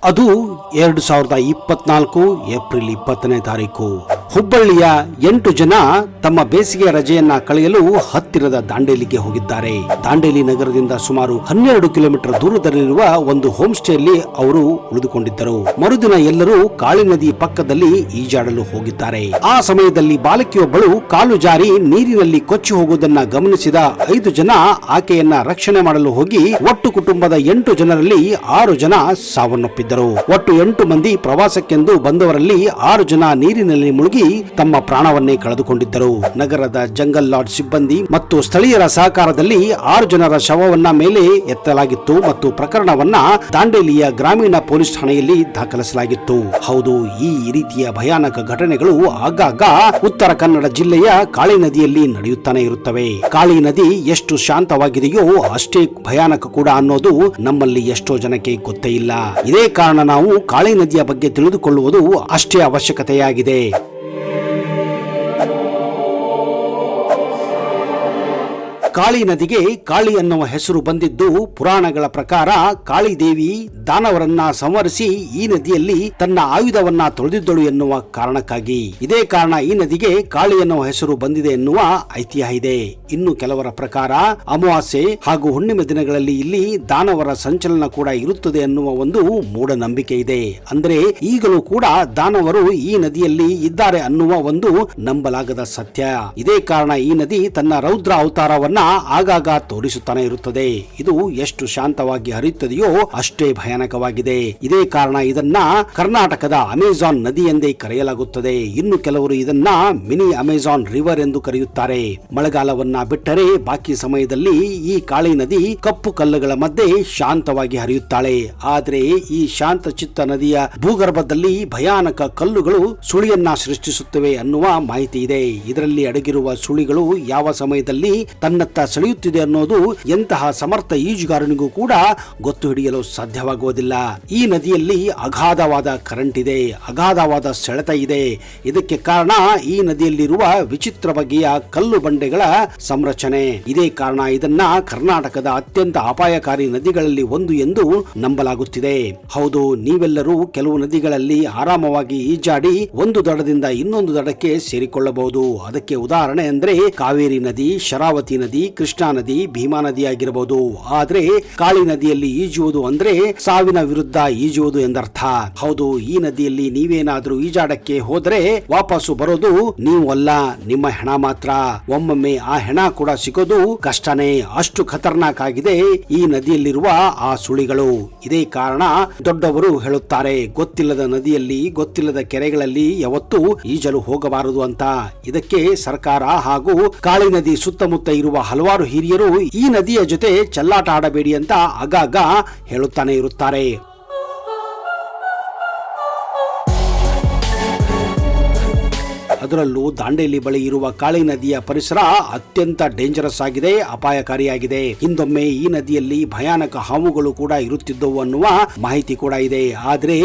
ಅದು 2024 ಏಪ್ರಿಲ್ 20ನೇ ತಾರೀಕು. ಹುಬ್ಬಳ್ಳಿಯ 8 ಜನ ತಮ್ಮ ಬೇಸಿಗೆ ರಜೆಯನ್ನ ಕಳೆಯಲು ಹತ್ತಿರದ ದಾಂಡೇಲಿಗೆ ಹೋಗಿದ್ದಾರೆ. ದಾಂಡೇಲಿ ನಗರದಿಂದ ಸುಮಾರು 12 ಕಿಲೋಮೀಟರ್ ದೂರದಲ್ಲಿರುವ ಒಂದು ಹೋಮ್ ಸ್ಟೇಯಲ್ಲಿ ಅವರು ಉಳಿದುಕೊಂಡಿದ್ದರು. ಮರುದಿನ ಎಲ್ಲರೂ ಕಾಳಿ ನದಿ ಪಕ್ಕದಲ್ಲಿ ಈಜಾಡಲು ಹೋಗಿದ್ದಾರೆ. ಆ ಸಮಯದಲ್ಲಿ ಬಾಲಕಿಯೊಬ್ಬಳು ಕಾಲು ಜಾರಿ ನೀರಿನಲ್ಲಿ ಕೊಚ್ಚಿ ಹೋಗುವುದನ್ನ ಗಮನಿಸಿದ 5 ಜನ ಆಕೆಯನ್ನ ರಕ್ಷಣೆ ಮಾಡಲು ಹೋಗಿ ಒಟ್ಟು ಕುಟುಂಬದ 8 ಜನರಲ್ಲಿ 6 ಜನ ಸಾವನ್ನಪ್ಪಿದ್ದರು. ಒಟ್ಟು 8 ಮಂದಿ ಪ್ರವಾಸಕ್ಕೆಂದು ಬಂದವರಲ್ಲಿ 6 ಜನ ನೀರಿನಲ್ಲಿ ಮುಳುಗಿ ತಮ್ಮ ಪ್ರಾಣವನ್ನೇ ಕಳೆದುಕೊಂಡಿದ್ದರು. ನಗರದ ಜಂಗಲ್ ಲಾಡ್ಜ್ ಸಿಬ್ಬಂದಿ ಮತ್ತು ಸ್ಥಳೀಯರ ಸಹಕಾರದಲ್ಲಿ 6 ಜನರ ಶವವನ್ನ ಮೇಲೆ ಎತ್ತಲಾಗಿತ್ತು ಮತ್ತು ಪ್ರಕರಣವನ್ನ ದಾಂಡೇಲಿಯ ಗ್ರಾಮೀಣ ಪೊಲೀಸ್ ಠಾಣೆಯಲ್ಲಿ ದಾಖಲಿಸಲಾಗಿತ್ತು. ಹೌದು, ಈ ರೀತಿಯ ಭಯಾನಕ ಘಟನೆಗಳು ಆಗಾಗ ಉತ್ತರ ಕನ್ನಡ ಜಿಲ್ಲೆಯ ಕಾಳಿ ನದಿಯಲ್ಲಿ ನಡೆಯುತ್ತಾನೆ ಇರುತ್ತವೆ. ಕಾಳಿ ನದಿ ಎಷ್ಟು ಶಾಂತವಾಗಿದೆಯೋ ಅಷ್ಟೇ ಭಯಾನಕ ಕೂಡ ಅನ್ನೋದು ನಮ್ಮಲ್ಲಿ ಎಷ್ಟೋ ಜನಕ್ಕೆ ಗೊತ್ತೇ ಇಲ್ಲ. ಇದೇ ಕಾರಣ ನಾವು ಕಾಳಿ ನದಿಯ ಬಗ್ಗೆ ತಿಳಿದುಕೊಳ್ಳುವುದು ಅಷ್ಟೇ ಅವಶ್ಯಕತೆಯಾಗಿದೆ. ಕಾಳಿ ನದಿಗೆ ಕಾಳಿ ಅನ್ನುವ ಹೆಸರು ಬಂದಿದ್ದು ಪುರಾಣಗಳ ಪ್ರಕಾರ ಕಾಳಿ ದೇವಿ ದಾನವರನ್ನ ಸಂಹರಿಸಿ ಈ ನದಿಯಲ್ಲಿ ತನ್ನ ಆಯುಧವನ್ನ ತೊಳೆದಿದ್ದಳು ಎನ್ನುವ ಕಾರಣಕ್ಕಾಗಿ. ಇದೇ ಕಾರಣ ಈ ನದಿಗೆ ಕಾಳಿ ಎನ್ನುವ ಹೆಸರು ಬಂದಿದೆ ಎನ್ನುವ ಐತಿಹ್ಯ ಇದೆ. ಇನ್ನು ಕೆಲವರ ಪ್ರಕಾರ ಅಮಾವಾಸ್ಯೆ ಹಾಗೂ ಹುಣ್ಣಿಮೆ ದಿನಗಳಲ್ಲಿ ಇಲ್ಲಿ ದಾನವರ ಸಂಚಲನ ಕೂಡ ಇರುತ್ತದೆ ಎನ್ನುವ ಒಂದು ಮೂಢನಂಬಿಕೆ ಇದೆ. ಅಂದ್ರೆ ಈಗಲೂ ಕೂಡ ದಾನವರು ಈ ನದಿಯಲ್ಲಿ ಇದ್ದಾರೆ ಅನ್ನುವ ಒಂದು ನಂಬಲಾಗದ ಸತ್ಯ. ಇದೇ ಕಾರಣ ಈ ನದಿ ತನ್ನ ರೌದ್ರ ಅವತಾರವನ್ನ ಆಗಾಗ ತೋರಿಸುತ್ತಾನೆ ಇರುತ್ತದೆ. ಇದು ಎಷ್ಟು ಶಾಂತವಾಗಿ ಹರಿಯುತ್ತದೆಯೋ ಅಷ್ಟೇ ಭಯಾನಕವಾಗಿದೆ. ಇದೇ ಕಾರಣ ಇದನ್ನ ಕರ್ನಾಟಕದ ಅಮೆಜಾನ್ ನದಿ ಎಂದೇ ಕರೆಯಲಾಗುತ್ತದೆ. ಇನ್ನು ಕೆಲವರು ಇದನ್ನ ಮಿನಿ ಅಮೆಜಾನ್ ರಿವರ್ ಎಂದು ಕರೆಯುತ್ತಾರೆ. ಮಳೆಗಾಲವನ್ನ ಬಿಟ್ಟರೆ ಬಾಕಿ ಸಮಯದಲ್ಲಿ ಈ ಕಾಳಿ ನದಿ ಕಪ್ಪು ಕಲ್ಲುಗಳ ಮಧ್ಯೆ ಶಾಂತವಾಗಿ ಹರಿಯುತ್ತಾಳೆ. ಆದರೆ ಈ ಶಾಂತ ಚಿತ್ತ ನದಿಯ ಭೂಗರ್ಭದಲ್ಲಿ ಭಯಾನಕ ಕಲ್ಲುಗಳು ಸುಳಿಯನ್ನ ಸೃಷ್ಟಿಸುತ್ತವೆ ಅನ್ನುವ ಮಾಹಿತಿ ಇದೆ. ಇದರಲ್ಲಿ ಅಡಗಿರುವ ಸುಳಿಗಳು ಯಾವ ಸಮಯದಲ್ಲಿ ತನ್ನತ್ತ ಸೆಳೆಯುತ್ತಿದೆ ಅನ್ನೋದು ಎಂತಹ ಸಮರ್ಥ ಈಜುಗಾರನಿಗೂ ಕೂಡ ಗೊತ್ತು ಹಿಡಿಯಲು ಸಾಧ್ಯವಾಗುವುದಿಲ್ಲ. ಈ ನದಿಯಲ್ಲಿ ಅಗಾಧವಾದ ಕರೆಂಟ್ ಇದೆ, ಅಗಾಧವಾದ ಸೆಳೆತ ಇದೆ. ಇದಕ್ಕೆ ಕಾರಣ ಈ ನದಿಯಲ್ಲಿರುವ ವಿಚಿತ್ರ ಬಗೆಯ ಕಲ್ಲು ಬಂಡೆಗಳ ಸಂರಚನೆ. ಇದೇ ಕಾರಣ ಇದನ್ನ ಕರ್ನಾಟಕದ ಅತ್ಯಂತ ಅಪಾಯಕಾರಿ ನದಿಗಳಲ್ಲಿ ಒಂದು ಎಂದು ನಂಬಲಾಗುತ್ತಿದೆ. ಹೌದು, ನೀವೆಲ್ಲರೂ ಕೆಲವು ನದಿಗಳಲ್ಲಿ ಆರಾಮವಾಗಿ ಈಜಾಡಿ ಒಂದು ದಡದಿಂದ ಇನ್ನೊಂದು ದಡಕ್ಕೆ ಸೇರಿಕೊಳ್ಳಬಹುದು. ಅದಕ್ಕೆ ಉದಾಹರಣೆ ಅಂದ್ರೆ ಕಾವೇರಿ ನದಿ, ಶರಾವತಿ ನದಿ, ಕೃಷ್ಣಾ ನದಿ, ಭೀಮಾ ನದಿ ಆಗಿರಬಹುದು. ಆದ್ರೆ ಕಾಳಿ ನದಿಯಲ್ಲಿ ಈಜುವುದು ಅಂದ್ರೆ ಸಾವಿನ ವಿರುದ್ಧ ಈಜುವುದು ಎಂದರ್ಥ. ಹೌದು, ಈ ನದಿಯಲ್ಲಿ ನೀವೇನಾದ್ರೂ ಈಜಾಡಕ್ಕೆ ಹೋದ್ರೆ ವಾಪಸ್ಸು ಬರೋದು ನೀವು ಅಲ್ಲ, ನಿಮ್ಮ ಹೆಣ ಮಾತ್ರ. ಒಮ್ಮೊಮ್ಮೆ ಆ ಹೆಣ ಕೂಡ ಸಿಗೋದು ಕಷ್ಟನೇ. ಅಷ್ಟು ಖತರ್ನಾಕ್ ಆಗಿದೆ ಈ ನದಿಯಲ್ಲಿರುವ ಆ ಸುಳಿಗಳು. ಇದೇ ಕಾರಣ ದೊಡ್ಡವರು ಹೇಳುತ್ತಾರೆ, ಗೊತ್ತಿಲ್ಲದ ನದಿಯಲ್ಲಿ, ಗೊತ್ತಿಲ್ಲದ ಕೆರೆಗಳಲ್ಲಿ ಯಾವತ್ತೂ ಈಜಲು ಹೋಗಬಾರದು ಅಂತ. ಇದಕ್ಕೆ ಸರ್ಕಾರ ಹಾಗೂ ಕಾಳಿ ನದಿ ಸುತ್ತಮುತ್ತ ಇರುವ ಹಲವಾರು ಹಿರಿಯರು ಈ ನದಿಯ ಜೊತೆ ಚೆಲ್ಲಾಟ ಆಡಬೇಡಿ ಅಂತ ಆಗಾಗ ಹೇಳುತ್ತಾನೆ ಇರುತ್ತಾರೆ. ಅದರಲ್ಲೂ ದಾಂಡೇಲಿ ಬಳಿ ಇರುವ ಕಾಳಿ ನದಿಯ ಪರಿಸರ ಅತ್ಯಂತ ಡೇಂಜರಸ್ ಆಗಿದೆ, ಅಪಾಯಕಾರಿಯಾಗಿದೆ. ಹಿಂದೊಮ್ಮೆ ಈ ನದಿಯಲ್ಲಿ ಭಯಾನಕ ಹಾವುಗಳು ಕೂಡ ಇರುತ್ತಿದ್ದವು ಅನ್ನುವ ಮಾಹಿತಿ ಕೂಡ ಇದೆ. ಆದ್ರೆ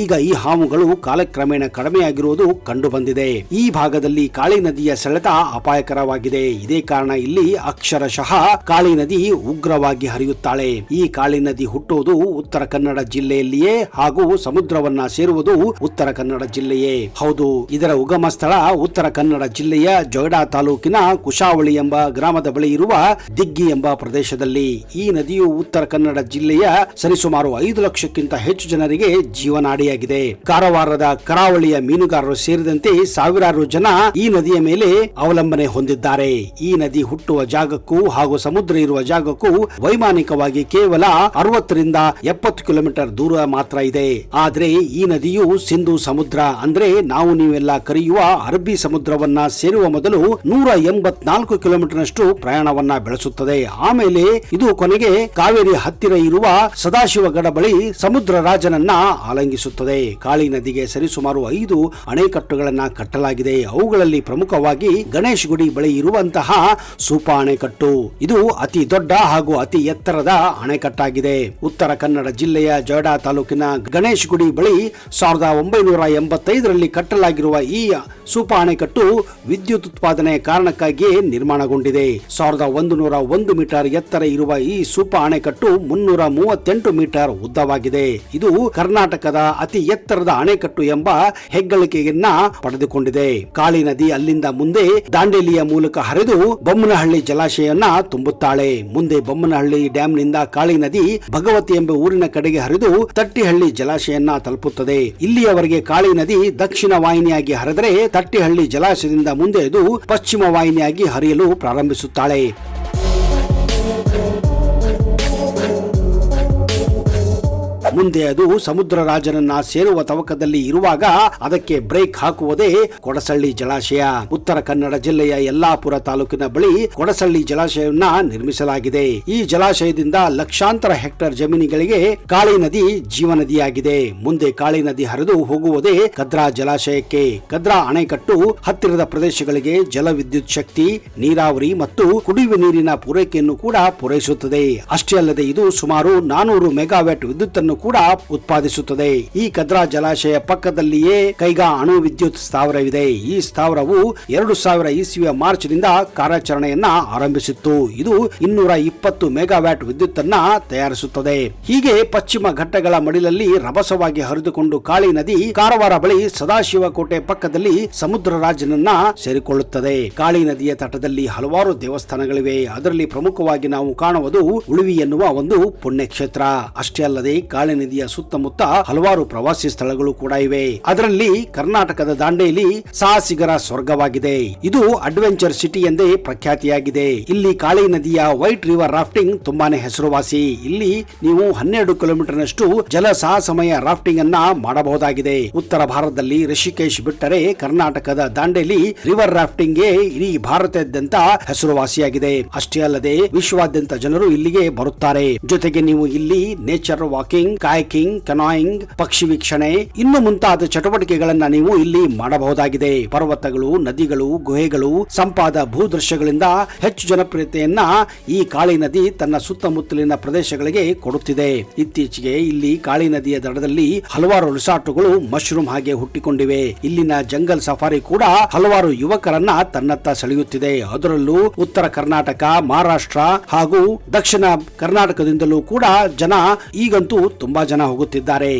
ಈಗ ಈ ಹಾವುಗಳು ಕಾಲಕ್ರಮೇಣ ಕಡಿಮೆಯಾಗಿರುವುದು ಕಂಡು ಬಂದಿದೆ. ಈ ಭಾಗದಲ್ಲಿ ಕಾಳಿ ನದಿಯ ಸೆಳೆತ ಅಪಾಯಕರವಾಗಿದೆ. ಇದೇ ಕಾರಣ ಇಲ್ಲಿ ಅಕ್ಷರಶಃ ಕಾಳಿ ನದಿ ಉಗ್ರವಾಗಿ ಹರಿಯುತ್ತಾಳೆ. ಈ ಕಾಳಿ ನದಿ ಹುಟ್ಟುವುದು ಉತ್ತರ ಕನ್ನಡ ಜಿಲ್ಲೆಯಲ್ಲಿಯೇ ಹಾಗೂ ಸಮುದ್ರವನ್ನ ಸೇರುವುದು ಉತ್ತರ ಕನ್ನಡ ಜಿಲ್ಲೆಯೇ. ಹೌದು, ಇದರ ಉಗಮ ಸ್ಥಳ ಉತ್ತರ ಕನ್ನಡ ಜಿಲ್ಲೆಯ ಜೊಯ್ಡಾ ತಾಲೂಕಿನ ಕುಶಾವಳಿ ಎಂಬ ಗ್ರಾಮದ ಬಳಿ ಇರುವ ದಿಗ್ಗಿ ಎಂಬ ಪ್ರದೇಶದಲ್ಲಿ. ಈ ನದಿಯು ಉತ್ತರ ಕನ್ನಡ ಜಿಲ್ಲೆಯ ಸರಿಸುಮಾರು 5 ಲಕ್ಷಕ್ಕಿಂತ ಹೆಚ್ಚು ಜನರಿಗೆ ಜೀವನಾಡಿಯಾಗಿದೆ. ಕಾರವಾರದ ಕರಾವಳಿಯ ಮೀನುಗಾರರು ಸೇರಿದಂತೆ ಸಾವಿರಾರು ಜನ ಈ ನದಿಯ ಮೇಲೆ ಅವಲಂಬನೆ ಹೊಂದಿದ್ದಾರೆ. ಈ ನದಿ ಹುಟ್ಟುವ ಜಾಗಕ್ಕೂ ಹಾಗೂ ಸಮುದ್ರ ಇರುವ ಜಾಗಕ್ಕೂ ವೈಮಾನಿಕವಾಗಿ ಕೇವಲ 60 ರಿಂದ 70 ಕಿಲೋಮೀಟರ್ ದೂರ ಮಾತ್ರ ಇದೆ. ಆದ್ರೆ ಈ ನದಿಯು ಸಿಂಧೂ ಸಮುದ್ರ ಅಂದ್ರೆ ನಾವು ನೀವೆಲ್ಲ ಕರೆಯುವ ಅರಬ್ಬಿ ಸಮುದ್ರವನ್ನ ಸೇರುವ ಮೊದಲು 184 ಕಿಲೋಮೀಟರ್ನಷ್ಟು ಪ್ರಯಾಣವನ್ನ ಬೆಳೆಸುತ್ತದೆ. ಆಮೇಲೆ ಇದು ಕೊನೆಗೆ ಕಾವೇರಿ ಹತ್ತಿರ ಇರುವ ಸದಾಶಿವಗಡ ಬಳಿ ಸಮುದ್ರ ರಾಜನನ್ನ ಆಲಂಗಿಸುತ್ತದೆ. ಕಾಳಿ ನದಿಗೆ ಸರಿಸುಮಾರು 5 ಅಣೆಕಟ್ಟುಗಳನ್ನ ಕಟ್ಟಲಾಗಿದೆ. ಅವುಗಳಲ್ಲಿ ಪ್ರಮುಖವಾಗಿ ಗಣೇಶ್ ಗುಡಿ ಬಳಿ ಇರುವಂತಹ ಸೂಪಾ ಅಣೆಕಟ್ಟು. ಇದು ಅತಿ ದೊಡ್ಡ ಹಾಗೂ ಅತಿ ಎತ್ತರದ ಅಣೆಕಟ್ಟಾಗಿದೆ. ಉತ್ತರ ಕನ್ನಡ ಜಿಲ್ಲೆಯ ಜೊಯ್ಡಾ ತಾಲೂಕಿನ ಗಣೇಶ್ ಗುಡಿ ಬಳಿ 1985ರಲ್ಲಿ ಕಟ್ಟಲಾಗಿರುವ ಈ ಸೂಪ ಅಣೆಕಟ್ಟು ವಿದ್ಯುತ್ ಉತ್ಪಾದನೆಯ ಕಾರಣಕ್ಕಾಗಿಯೇ ನಿರ್ಮಾಣಗೊಂಡಿದೆ. 1101 ಮೀಟರ್ ಎತ್ತರ ಇರುವ ಈ ಸೂಪ ಅಣೆಕಟ್ಟು 338 ಮೀಟರ್ ಉದ್ದವಾಗಿದೆ. ಇದು ಕರ್ನಾಟಕದ ಅತಿ ಎತ್ತರದ ಅಣೆಕಟ್ಟು ಎಂಬ ಹೆಗ್ಗಳಿಕೆಯನ್ನ ಪಡೆದುಕೊಂಡಿದೆ. ಕಾಳಿ ನದಿ ಅಲ್ಲಿಂದ ಮುಂದೆ ದಾಂಡೇಲಿಯ ಮೂಲಕ ಹರಿದು ಬೊಮ್ಮನಹಳ್ಳಿ ಜಲಾಶಯವನ್ನ ತುಂಬುತ್ತಾಳೆ. ಮುಂದೆ ಬೊಮ್ಮನಹಳ್ಳಿ ಡ್ಯಾಂನಿಂದ ಕಾಳಿ ನದಿ ಭಗವತಿ ಎಂಬ ಊರಿನ ಕಡೆಗೆ ಹರಿದು ತಟ್ಟಿಹಳ್ಳಿ ಜಲಾಶಯವನ್ನ ತಲುಪುತ್ತದೆ. ಇಲ್ಲಿಯವರೆಗೆ ಕಾಳಿ ನದಿ ದಕ್ಷಿಣ ವಾಹಿನಿಯಾಗಿ ಹರಿದರೆ ತಟ್ಟಿಹಳ್ಳಿ ಜಲಾಶಯದಿಂದ ಮುಂದೆ ಇದು ಪಶ್ಚಿಮ ವಾಹಿನಿಯಾಗಿ ಹರಿಯಲು ಪ್ರಾರಂಭಿಸುತ್ತಾಳೆ. ಮುಂದೆ ಅದು ಸಮುದ್ರ ರಾಜನನ್ನ ಸೇರುವ ತವಕದಲ್ಲಿ ಇರುವಾಗ ಅದಕ್ಕೆ ಬ್ರೇಕ್ ಹಾಕುವುದೇ ಕೊಡಸಳ್ಳಿ ಜಲಾಶಯ. ಉತ್ತರ ಕನ್ನಡ ಜಿಲ್ಲೆಯ ಯಲ್ಲಾಪುರ ತಾಲೂಕಿನ ಬಳಿ ಕೊಡಸಳ್ಳಿ ಜಲಾಶಯವನ್ನ ನಿರ್ಮಿಸಲಾಗಿದೆ. ಈ ಜಲಾಶಯದಿಂದ ಲಕ್ಷಾಂತರ ಹೆಕ್ಟೇರ್ ಜಮೀನುಗಳಿಗೆ ಕಾಳಿ ನದಿ ಜೀವನದಿಯಾಗಿದೆ. ಮುಂದೆ ಕಾಳಿ ನದಿ ಹರಿದು ಹೋಗುವುದೇ ಕದ್ರಾ ಜಲಾಶಯಕ್ಕೆ. ಕದ್ರಾ ಅಣೆಕಟ್ಟು ಹತ್ತಿರದ ಪ್ರದೇಶಗಳಿಗೆ ಜಲ ವಿದ್ಯುತ್ ಶಕ್ತಿ, ನೀರಾವರಿ ಮತ್ತು ಕುಡಿಯುವ ನೀರಿನ ಪೂರೈಕೆಯನ್ನು ಕೂಡ ಪೂರೈಸುತ್ತದೆ. ಅಷ್ಟೇ ಅಲ್ಲದೆ ಇದು ಸುಮಾರು 400 ಮೆಗಾವ್ಯಾಟ್ ವಿದ್ಯುತ್ ಅನ್ನು ಕೂಡ ಉತ್ಪಾದಿಸುತ್ತದೆ. ಈ ಕದ್ರಾ ಜಲಾಶಯ ಪಕ್ಕದಲ್ಲಿಯೇ ಕೈಗಾ ಅಣು ವಿದ್ಯುತ್ ಸ್ಥಾವರವಿದೆ. ಈ ಸ್ಥಾವರವು 2000 ಇಸ್ವಿಯ ಮಾರ್ಚ್ ನಿಂದ ಕಾರ್ಯಾಚರಣೆಯನ್ನ ಆರಂಭಿಸಿತ್ತು. ಇದು 220 ಮೆಗಾವ್ಯಾಟ್ ವಿದ್ಯುತ್ ಅನ್ನ ತಯಾರಿಸುತ್ತದೆ. ಹೀಗೆ ಪಶ್ಚಿಮ ಘಟ್ಟಗಳ ಮಡಿಲಲ್ಲಿ ರಭಸವಾಗಿ ಹರಿದುಕೊಂಡು ಕಾಳಿ ನದಿ ಕಾರವಾರ ಬಳಿ ಸದಾಶಿವ ಕೋಟೆ ಪಕ್ಕದಲ್ಲಿ ಸಮುದ್ರ ರಾಜನನ್ನ ಸೇರಿಕೊಳ್ಳುತ್ತದೆ. ಕಾಳಿ ನದಿಯ ತಟದಲ್ಲಿ ಹಲವಾರು ದೇವಸ್ಥಾನಗಳಿವೆ. ಅದರಲ್ಲಿ ಪ್ರಮುಖವಾಗಿ ನಾವು ಕಾಣುವುದು ಉಳುವಿ ಎನ್ನುವ ಒಂದು ಪುಣ್ಯಕ್ಷೇತ್ರ. ಅಷ್ಟೇ ಅಲ್ಲದೆ ಕಾಳಿ ನದಿಯ ಸುತ್ತಮುತ್ತ ಹಲವಾರು ಪ್ರವಾಸಿ ಸ್ಥಳಗಳು ಕೂಡ ಇವೆ. ಅದರಲ್ಲಿ ಕರ್ನಾಟಕದ ದಾಂಡೇಲಿ ಸಾಹಸಿಗರ ಸ್ವರ್ಗವಾಗಿದೆ. ಇದು ಅಡ್ವೆಂಚರ್ ಸಿಟಿ ಎಂದೇ ಪ್ರಖ್ಯಾತಿಯಾಗಿದೆ. ಇಲ್ಲಿ ಕಾಳಿ ನದಿಯ ವೈಟ್ ರಿವರ್ ರಾಫ್ಟಿಂಗ್ ತುಂಬಾನೇ ಹೆಸರುವಾಸಿ. ಇಲ್ಲಿ ನೀವು 12 ಕಿಲೋಮೀಟರ್ನಷ್ಟು ಜಲ ಸಾಹಸಮಯ ರಾಫ್ಟಿಂಗ್ ಅನ್ನ ಮಾಡಬಹುದಾಗಿದೆ. ಉತ್ತರ ಭಾರತದಲ್ಲಿ ರಿಷಿಕೇಶ್ ಬಿಟ್ಟರೆ ಕರ್ನಾಟಕದ ದಾಂಡೇಲಿ ರಿವರ್ ರಾಫ್ಟಿಂಗ್ ಗೆ ಇಡೀ ಭಾರತದಾದ್ಯಂತ ಹೆಸರುವಾಸಿಯಾಗಿದೆ. ಅಷ್ಟೇ ಅಲ್ಲದೆ ವಿಶ್ವಾದ್ಯಂತ ಜನರು ಇಲ್ಲಿಗೆ ಬರುತ್ತಾರೆ. ಜೊತೆಗೆ ನೀವು ಇಲ್ಲಿ ನೇಚರ್ ವಾಕಿಂಗ್, ಕಾಯಕಿಂಗ್, ಕನಾಯಿಂಗ್, ಪಕ್ಷಿ ವೀಕ್ಷಣೆ ಇನ್ನು ಮುಂತಾದ ಚಟುವಟಿಕೆಗಳನ್ನ ನೀವು ಇಲ್ಲಿ ಮಾಡಬಹುದಾಗಿದೆ. ಪರ್ವತಗಳು, ನದಿಗಳು, ಗುಹೆಗಳು, ಸಂಪಾದ ಭೂದೃಶ್ಯಗಳಿಂದ ಹೆಚ್ಚು ಜನಪ್ರಿಯತೆಯನ್ನ ಈ ಕಾಳಿ ನದಿ ತನ್ನ ಸುತ್ತಮುತ್ತಲಿನ ಪ್ರದೇಶಗಳಿಗೆ ಕೊಡುತ್ತಿದೆ. ಇತ್ತೀಚೆಗೆ ಇಲ್ಲಿ ಕಾಳಿ ನದಿಯ ದಡದಲ್ಲಿ ಹಲವಾರು ರಿಸಾರ್ಟ್ಗಳು ಮಶ್ರೂಮ್ ಹಾಗೆ ಹುಟ್ಟಿಕೊಂಡಿವೆ. ಇಲ್ಲಿನ ಜಂಗಲ್ ಸಫಾರಿ ಕೂಡ ಹಲವಾರು ಯುವಕರನ್ನ ತನ್ನತ್ತ ಸೆಳೆಯುತ್ತಿದೆ. ಅದರಲ್ಲೂ ಉತ್ತರ ಕರ್ನಾಟಕ, ಮಹಾರಾಷ್ಟ್ರ ಹಾಗೂ ದಕ್ಷಿಣ ಕರ್ನಾಟಕದಿಂದಲೂ ಕೂಡ ಜನ ಈಗಂತೂ ತುಂಬಾ ಜನ ಹೋಗುತ್ತಿದ್ದಾರೆ.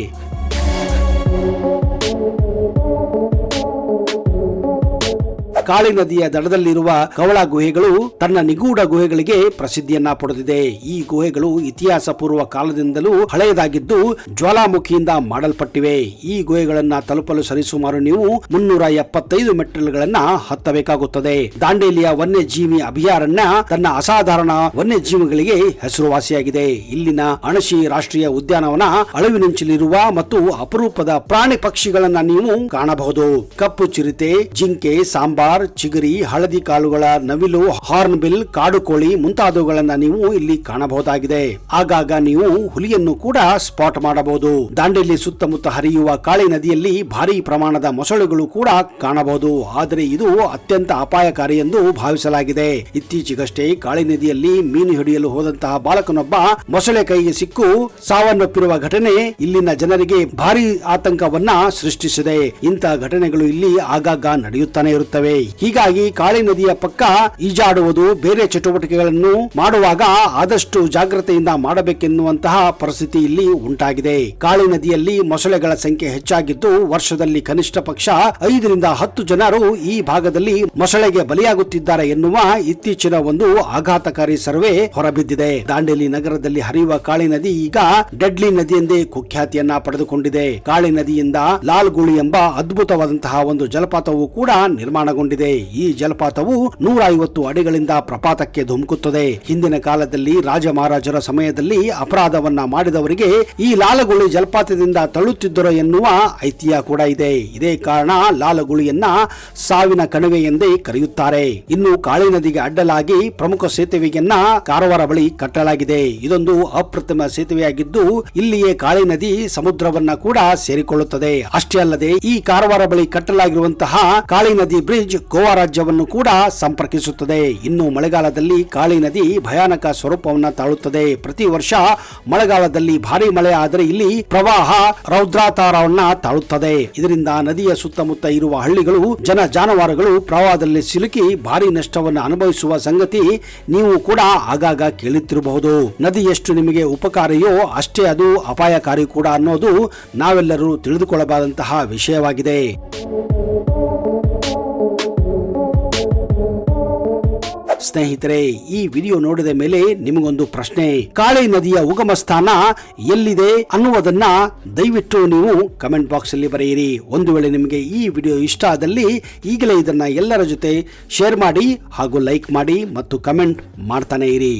ಕಾಳಿ ನದಿಯ ದಡದಲ್ಲಿರುವ ಕವಳ ಗುಹೆಗಳು ತನ್ನ ನಿಗೂಢ ಗುಹೆಗಳಿಗೆ ಪ್ರಸಿದ್ಧಿಯನ್ನ ಪಡೆದಿದೆ. ಈ ಗುಹೆಗಳು ಇತಿಹಾಸ ಪೂರ್ವ ಕಾಲದಿಂದಲೂ ಹಳೆಯದಾಗಿದ್ದು ಜ್ವಾಲಾಮುಖಿಯಿಂದ ಮಾಡಲ್ಪಟ್ಟಿವೆ. ಈ ಗುಹೆಗಳನ್ನ ತಲುಪಲು ಸರಿಸುಮಾರು ನೀವು 375 ಮೆಟ್ಟಿಲುಗಳನ್ನ ಹತ್ತಬೇಕಾಗುತ್ತದೆ. ದಾಂಡೇಲಿಯ ವನ್ಯಜೀವಿ ಅಭಯಾರಣ್ಯ ತನ್ನ ಅಸಾಧಾರಣ ವನ್ಯಜೀವಿಗಳಿಗೆ ಹೆಸರುವಾಸಿಯಾಗಿದೆ. ಇಲ್ಲಿನ ಅಣಶಿ ರಾಷ್ಟ್ರೀಯ ಉದ್ಯಾನವನ ಅಳಿವಿನಂಚಿಲಿರುವ ಮತ್ತು ಅಪರೂಪದ ಪ್ರಾಣಿ ಪಕ್ಷಿಗಳನ್ನ ನೀವು ಕಾಣಬಹುದು. ಕಪ್ಪು ಚಿರತೆ, ಜಿಂಕೆ, ಸಾಂಬಾರ್, ಚಿಗರಿ, ಹಳದಿ ಕಾಲುಗಳ ನವಿಲು, ಹಾರ್ನ್ ಬಿಲ್, ಕಾಡುಕೋಳಿ ಮುಂತಾದವುಗಳನ್ನ ನೀವು ಇಲ್ಲಿ ಕಾಣಬಹುದಾಗಿದೆ. ಆಗಾಗ ನೀವು ಹುಲಿಯನ್ನು ಕೂಡ ಸ್ಪಾಟ್ ಮಾಡಬಹುದು. ದಾಂಡೇಲಿ ಸುತ್ತಮುತ್ತ ಹರಿಯುವ ಕಾಳಿ ನದಿಯಲ್ಲಿ ಭಾರಿ ಪ್ರಮಾಣದ ಮೊಸಳೆಗಳು ಕೂಡ ಕಾಣಬಹುದು. ಆದರೆ ಇದು ಅತ್ಯಂತ ಅಪಾಯಕಾರಿ ಎಂದು ಭಾವಿಸಲಾಗಿದೆ. ಇತ್ತೀಚೆಗಷ್ಟೇ ಕಾಳಿ ನದಿಯಲ್ಲಿ ಮೀನು ಹಿಡಿಯಲು ಹೋದಂತಹ ಬಾಲಕನೊಬ್ಬ ಮೊಸಳೆ ಕೈಗೆ ಸಿಕ್ಕು ಸಾವನ್ನಪ್ಪಿರುವ ಘಟನೆ ಇಲ್ಲಿನ ಜನರಿಗೆ ಭಾರಿ ಆತಂಕವನ್ನ ಸೃಷ್ಟಿಸಿದೆ. ಇಂತಹ ಘಟನೆಗಳು ಇಲ್ಲಿ ಆಗಾಗ ನಡೆಯುತ್ತಾನೆ ಇರುತ್ತವೆ. ಹೀಗಾಗಿ ಕಾಳಿ ನದಿಯ ಪಕ್ಕ ಈಜಾಡುವುದು, ಬೇರೆ ಚಟುವಟಿಕೆಗಳನ್ನು ಮಾಡುವಾಗ ಆದಷ್ಟು ಜಾಗ್ರತೆಯಿಂದ ಮಾಡಬೇಕೆನ್ನುವಂತಹ ಪರಿಸ್ಥಿತಿ ಇಲ್ಲಿ ಉಂಟಾಗಿದೆ. ಕಾಳಿ ನದಿಯಲ್ಲಿ ಮೊಸಳೆಗಳ ಸಂಖ್ಯೆ ಹೆಚ್ಚಾಗಿದ್ದು ವರ್ಷದಲ್ಲಿ ಕನಿಷ್ಠ ಪಕ್ಷ 5 ರಿಂದ 10 ಜನರು ಈ ಭಾಗದಲ್ಲಿ ಮೊಸಳೆಗೆ ಬಲಿಯಾಗುತ್ತಿದ್ದಾರೆ ಎನ್ನುವ ಇತ್ತೀಚಿನ ಒಂದು ಆಘಾತಕಾರಿ ಸರ್ವೆ ಹೊರಬಿದ್ದಿದೆ. ದಾಂಡೇಲಿ ನಗರದಲ್ಲಿ ಹರಿಯುವ ಕಾಳಿ ನದಿ ಈಗ ಡೆಡ್ಲಿ ನದಿ ಎಂದೇ ಕುಖ್ಯಾತಿಯನ್ನ ಪಡೆದುಕೊಂಡಿದೆ. ಕಾಳಿ ನದಿಯಿಂದ ಲಾಲ್ ಗುಳಿ ಎಂಬ ಅದ್ಭುತವಾದಂತಹ ಒಂದು ಜಲಪಾತವು ಕೂಡ ನಿರ್ಮಾಣಗೊಂಡಿದೆ. ಈ ಜಲಪಾತವು 150 ಅಡಿಗಳಿಂದ ಪ್ರಪಾತಕ್ಕೆ ಧುಮುಕುತ್ತದೆ. ಹಿಂದಿನ ಕಾಲದಲ್ಲಿ ರಾಜ ಮಹಾರಾಜರ ಸಮಯದಲ್ಲಿ ಅಪರಾಧವನ್ನ ಮಾಡಿದವರಿಗೆ ಈ ಲಾಲಗುಳಿ ಜಲಪಾತದಿಂದ ತಳ್ಳುತ್ತಿದ್ದರು ಎನ್ನುವ ಐತಿಹ್ಯ ಕೂಡ ಇದೆ. ಇದೇ ಕಾರಣ ಲಾಲಗುಳಿಯನ್ನ ಸಾವಿನ ಕಣಿವೆ ಎಂದೇ ಕರೆಯುತ್ತಾರೆ. ಇನ್ನು ಕಾಳಿ ನದಿಗೆ ಅಡ್ಡಲಾಗಿ ಪ್ರಮುಖ ಸೇತುವೆಯನ್ನ ಕಾರವಾರ ಬಳಿ ಕಟ್ಟಲಾಗಿದೆ. ಇದೊಂದು ಅಪ್ರತಿಮ ಸೇತುವೆಯಾಗಿದ್ದು ಇಲ್ಲಿಯೇ ಕಾಳಿ ನದಿ ಸಮುದ್ರವನ್ನ ಕೂಡ ಸೇರಿಕೊಳ್ಳುತ್ತದೆ. ಅಷ್ಟೇ ಅಲ್ಲದೆ ಈ ಕಾರವಾರ ಬಳಿ ಕಟ್ಟಲಾಗಿರುವಂತಹ ಕಾಳಿ ನದಿ ಬ್ರಿಡ್ಜ್ ಗೋವಾ ರಾಜ್ಯವನ್ನು ಕೂಡ ಸಂಪರ್ಕಿಸುತ್ತದೆ. ಇನ್ನು ಮಳೆಗಾಲದಲ್ಲಿ ಕಾಳಿ ನದಿ ಭಯಾನಕ ಸ್ವರೂಪವನ್ನು ತಾಳುತ್ತದೆ. ಪ್ರತಿ ವರ್ಷ ಮಳೆಗಾಲದಲ್ಲಿ ಭಾರಿ ಮಳೆ ಆದರೆ ಇಲ್ಲಿ ಪ್ರವಾಹ ರೌದ್ರಾತಾರವನ್ನ ತಾಳುತ್ತದೆ. ಇದರಿಂದ ನದಿಯ ಸುತ್ತಮುತ್ತ ಇರುವ ಹಳ್ಳಿಗಳು, ಜಾನುವಾರುಗಳು ಪ್ರವಾಹದಲ್ಲಿ ಸಿಲುಕಿ ಭಾರಿ ನಷ್ಟವನ್ನು ಅನುಭವಿಸುವ ಸಂಗತಿ ನೀವು ಕೂಡ ಆಗಾಗ ಕೇಳುತ್ತಿರಬಹುದು. ನದಿ ಎಷ್ಟು ನಿಮಗೆ ಉಪಕಾರಿಯೋ ಅಷ್ಟೇ ಅದು ಅಪಾಯಕಾರಿ ಕೂಡ ಅನ್ನೋದು ನಾವೆಲ್ಲರೂ ತಿಳಿದುಕೊಳ್ಳಬಹುದಂತಹ ವಿಷಯವಾಗಿದೆ. ಸ್ನೇಹಿತರೆ, ಈ ವಿಡಿಯೋ ನೋಡಿದ ಮೇಲೆ ನಿಮಗೊಂದು ಪ್ರಶ್ನೆ: ಕಾಳಿ ನದಿಯ ಉಗಮ ಸ್ಥಾನ ಎಲ್ಲಿದೆ ಅನ್ನುವುದನ್ನ ದಯವಿಟ್ಟು ನೀವು ಕಮೆಂಟ್ ಬಾಕ್ಸ್ ಅಲ್ಲಿ ಬರೆಯಿರಿ. ಒಂದು ವೇಳೆ ನಿಮಗೆ ಈ ವಿಡಿಯೋ ಇಷ್ಟ ಆದಲ್ಲಿ ಈಗಲೇ ಇದನ್ನ ಎಲ್ಲರ ಜೊತೆ ಶೇರ್ ಮಾಡಿ ಹಾಗೂ ಲೈಕ್ ಮಾಡಿ ಮತ್ತು ಕಮೆಂಟ್ ಮಾಡ್ತಾನೆ ಇರಿ.